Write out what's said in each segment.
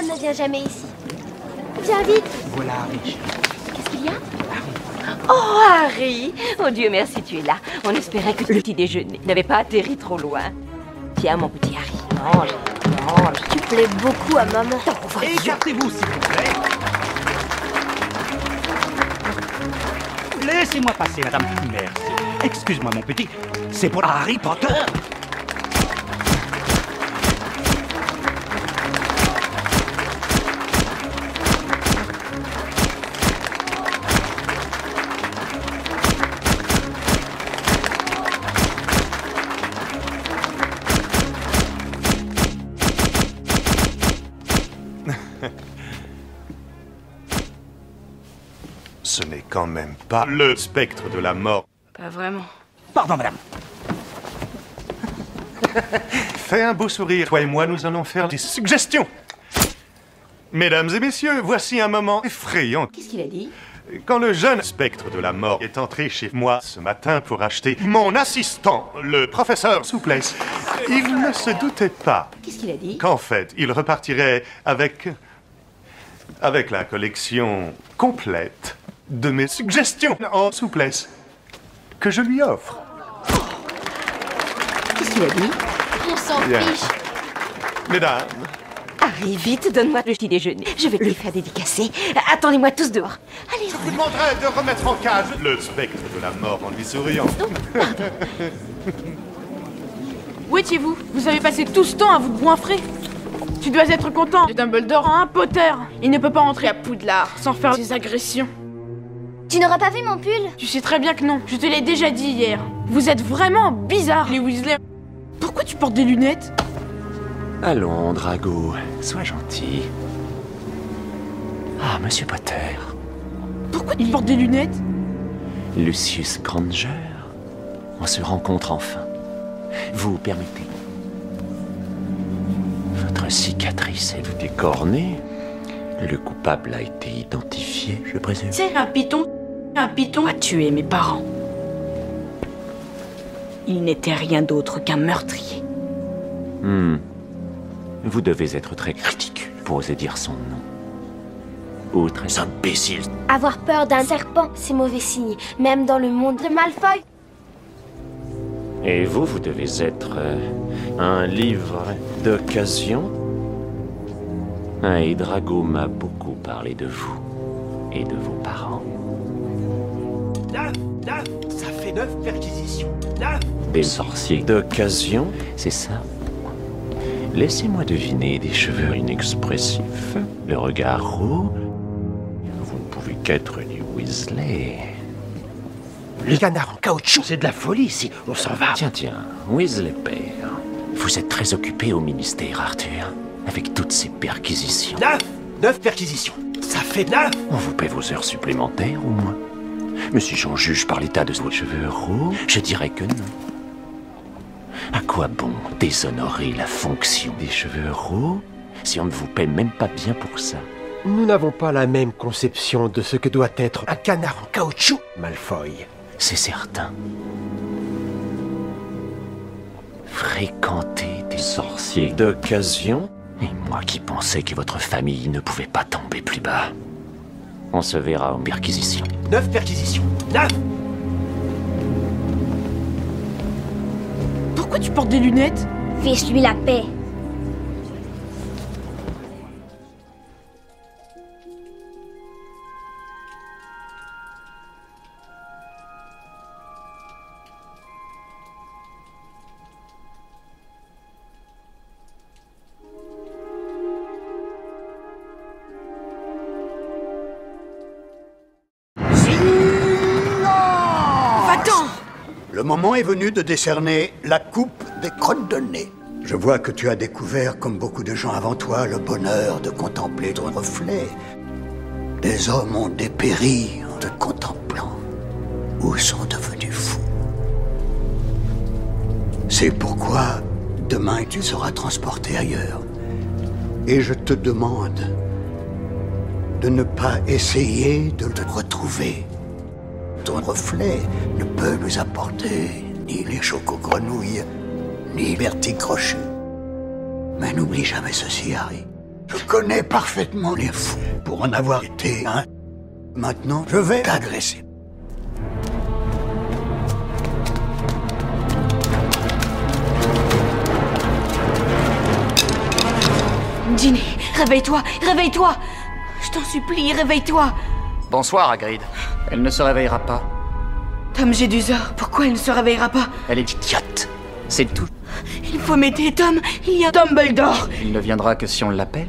John ne vient jamais ici. Viens vite. Voilà Harry. Qu'est-ce qu'il y a? Oh, Harry! Oh Dieu merci, tu es là. On espérait que le petit déjeuner n'avait pas atterri trop loin. Tiens, mon petit Harry, mange, mange. Tu plais beaucoup à maman. Oh, voyons. Écartez-vous, s'il vous plaît. Laissez-moi passer, madame. Merci. Excuse-moi, mon petit. C'est pour Harry Potter. Ce n'est quand même pas le spectre de la mort. Pas vraiment. Pardon, madame. Fais un beau sourire. Toi et moi, nous allons faire des suggestions. Mesdames et messieurs, voici un moment effrayant. Qu'est-ce qu'il a dit? Quand le jeune spectre de la mort est entré chez moi ce matin pour acheter mon assistant, le professeur Souplesse, il ne se doutait pas Qu'est-ce qu'il a dit? qu'en fait, il repartirait avec la collection complète de mes suggestions en souplesse que je lui offre. Qu'est-ce qu'il a dit? On s'en Bien. fiche. Mesdames, Harry, vite, donne-moi le petit déjeuner. Je vais lui faire dédicacer. Attendez-moi tous dehors. Allez, je vous demanderai de remettre en cage le spectre de la mort en lui souriant. Où étiez-vous? Vous avez passé tout ce temps à vous goinfrer. Tu dois être content de Dumbledore, hein, Potter? Il ne peut pas entrer à Poudlard sans faire des agressions. Tu n'auras pas vu mon pull? Tu sais très bien que non, je te l'ai déjà dit hier. Vous êtes vraiment bizarres, les Weasley. Pourquoi tu portes des lunettes? Allons, Drago, sois gentil. Ah, Monsieur Potter. Pourquoi tu portes des lunettes? Lucius Granger. On se rencontre enfin. Vous permettez. Votre cicatrice est décornée. Le coupable a été identifié, je présume. C'est un python a tué mes parents. Il n'était rien d'autre qu'un meurtrier. Vous devez être très ridicule pour oser dire son nom. Ou très imbécile. Avoir peur d'un serpent, c'est mauvais signe. Même dans le monde de Malfoy. Et vous devez être un livre d'occasion. Ah, et Drago m'a beaucoup parlé de vous et de vos parents. 9, ça fait 9 perquisitions. 9. Des sorciers d'occasion, c'est ça? Laissez-moi deviner des cheveux inexpressifs, le regard roux. Vous ne pouvez qu'être les Weasley. Le canard en caoutchouc, c'est de la folie ici. On s'en va. Tiens, Weasley père. Vous êtes très occupé au ministère, Arthur, avec toutes ces perquisitions. 9 perquisitions. Ça fait 9. On vous paie vos heures supplémentaires, au moins. Mais si j'en juge par l'état de vos cheveux roux, je dirais que non. À quoi bon déshonorer la fonction des cheveux roux si on ne vous paie même pas bien pour ça? Nous n'avons pas la même conception de ce que doit être un canard en caoutchouc, Malfoy. C'est certain. Fréquenter des sorciers d'occasion? Et moi qui pensais que votre famille ne pouvait pas tomber plus bas. On se verra en perquisition. 9 perquisitions. 9. Pourquoi tu portes des lunettes? Fiche-lui la paix. Va-t'en! Le moment est venu de décerner la coupe des crottes de nez. Je vois que tu as découvert, comme beaucoup de gens avant toi, le bonheur de contempler ton reflet. Des hommes ont dépéri en te contemplant, ou sont devenus fous. C'est pourquoi demain tu seras transporté ailleurs. Et je te demande de ne pas essayer de te retrouver. Ton reflet ne peut nous apporter ni les chocos-grenouilles, ni Bertie Crochu. Mais n'oublie jamais ceci, Harry. Je connais parfaitement les fous pour en avoir été un. Maintenant, je vais t'agresser. Ginny, réveille-toi, réveille-toi. Je t'en supplie, réveille-toi. Bonsoir, Hagrid. Elle ne se réveillera pas. Tom Jedusor, pourquoi elle ne se réveillera pas? Elle est idiote. C'est tout. Il faut m'aider, Tom. Il y a Dumbledore. Il ne viendra que si on l'appelle?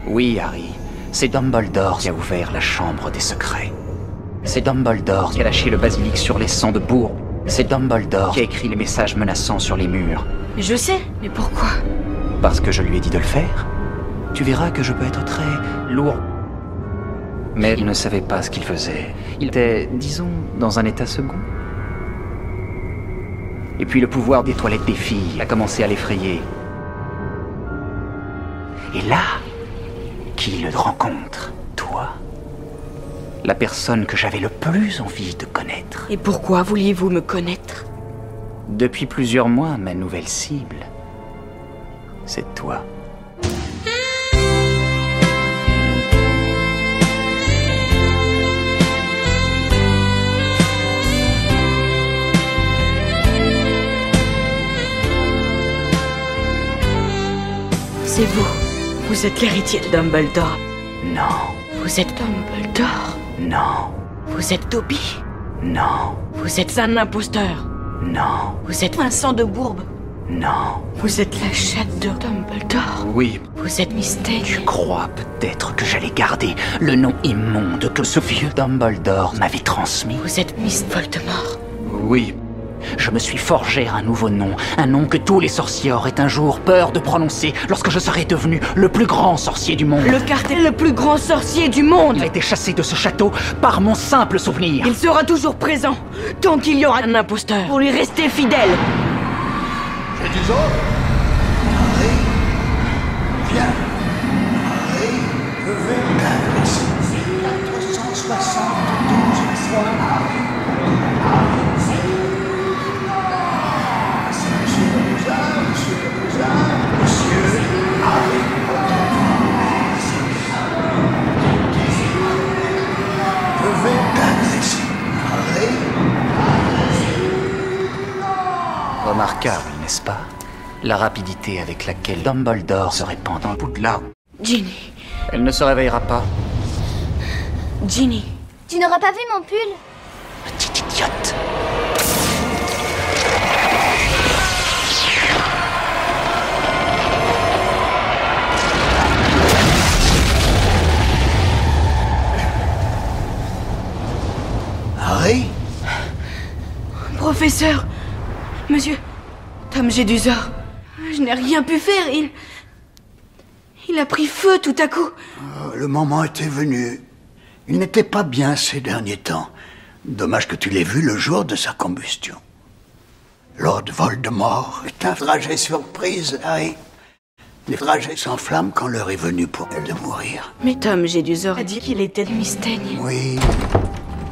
Oui, Harry. C'est Dumbledore qui a ouvert la chambre des secrets. C'est Dumbledore qui a lâché le basilic sur les sangs de Bourbe. C'est Dumbledore qui a écrit les messages menaçants sur les murs. Je sais, mais pourquoi? Parce que je lui ai dit de le faire. Tu verras que je peux être très lourd. Mais il ne savait pas ce qu'il faisait. Il était, disons, dans un état second. Et puis le pouvoir des toilettes des filles a commencé à l'effrayer. Et là, qui le rencontre? Toi. La personne que j'avais le plus envie de connaître. Et pourquoi vouliez-vous me connaître? Depuis plusieurs mois, ma nouvelle cible, c'est toi. C'est vous. Vous êtes l'héritier de Dumbledore. Non. Vous êtes Dumbledore. Non. Vous êtes Dobby. Non. Vous êtes un imposteur. Non. Vous êtes Vincent de Bourbe. Non. Vous êtes la chatte de Dumbledore. Oui. Vous êtes Mystère. Tu crois peut-être que j'allais garder le nom immonde que ce vieux Dumbledore m'avait transmis? Vous êtes Miss Voldemort. Oui. Je me suis forgé un nouveau nom, un nom que tous les sorciers auraient un jour peur de prononcer lorsque je serai devenu le plus grand sorcier du monde. Le Cartel, le plus grand sorcier du monde. Il a été chassé de ce château par mon simple souvenir. Il sera toujours présent, tant qu'il y aura un imposteur, pour lui rester fidèle. Jedusor, Harry, viens. Harry, je vais t'agresser. 472 fois, Harry. Remarquable, n'est-ce pas? La rapidité avec laquelle Dumbledore se répand dans Poudlard. Ginny. Elle ne se réveillera pas. Ginny. Tu n'auras pas vu mon pull? Petite idiote. Harry? Professeur. Monsieur. Tom Jedusor. Je n'ai rien pu faire, il a pris feu tout à coup. Le moment était venu. Il n'était pas bien ces derniers temps. Dommage que tu l'aies vu le jour de sa combustion. Lord Voldemort est un trajet surprise, Harry. Les trajets s'enflamment quand l'heure est venue pour elle de mourir. Mais Tom Jedusor a dit qu'il était de Mystaigne. Oui,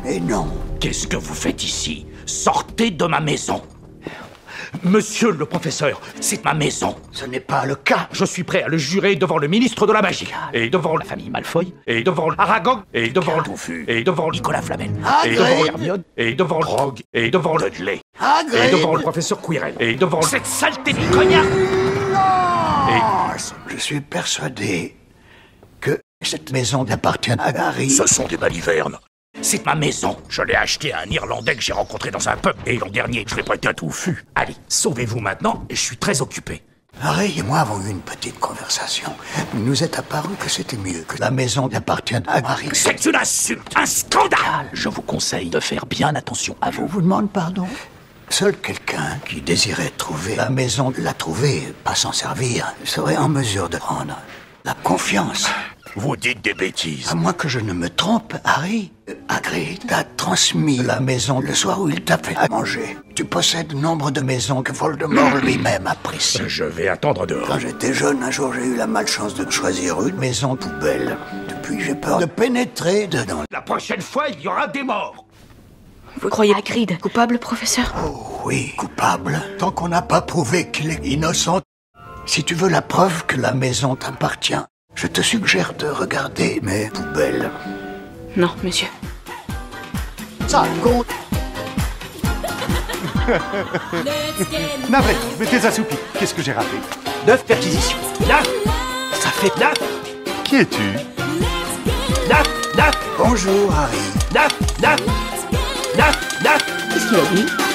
et non. Qu'est-ce que vous faites ici? Sortez de ma maison. Monsieur le professeur, c'est ma maison. Ce n'est pas le cas. Je suis prêt à le jurer devant le ministre de la Magie, et devant la famille Malfoy, et devant Aragog, et devant Touffu, et devant Nicolas Flamel, et devant Hermione, et devant Rogue, et devant Dudley, et devant le professeur Quirrell, et devant cette saleté de cognard. Je suis persuadé que cette maison appartient à Harry. Ce sont des balivernes. C'est ma maison. Je l'ai acheté à un Irlandais que j'ai rencontré dans un pub. Et l'an dernier, je l'ai prêté à Touffu. Allez, sauvez-vous maintenant, et je suis très occupé. Harry et moi avons eu une petite conversation. Il nous est apparu que c'était mieux que la maison appartienne à Harry. C'est une insulte, un scandale. Je vous conseille de faire bien attention à Je vous. vous demande pardon. Seul quelqu'un qui désirait trouver la maison, la trouver, pas s'en servir, serait en mesure de prendre la confiance. Vous dites des bêtises. À moins que je ne me trompe, Harry, Hagrid t'a transmis la maison le soir où il t'a fait à manger. Tu possèdes nombre de maisons que Voldemort lui-même apprécie. Je vais attendre dehors. Quand j'étais jeune, un jour, j'ai eu la malchance de choisir une maison poubelle. Depuis, j'ai peur de pénétrer dedans. La prochaine fois, il y aura des morts. Vous croyez Hagrid coupable, professeur? Oh oui, coupable. Tant qu'on n'a pas prouvé qu'il est innocent. Si tu veux la preuve que la maison t'appartient, Je te suggère de regarder mes poubelles. Non, monsieur. Ça compte. Navré, mais t'es assoupi. Qu'est-ce que j'ai raté? 9 perquisitions. 9. Ça fait 9. Qui es-tu? 9. Bonjour, Harry. 9. Qu'est-ce qu'il a dit?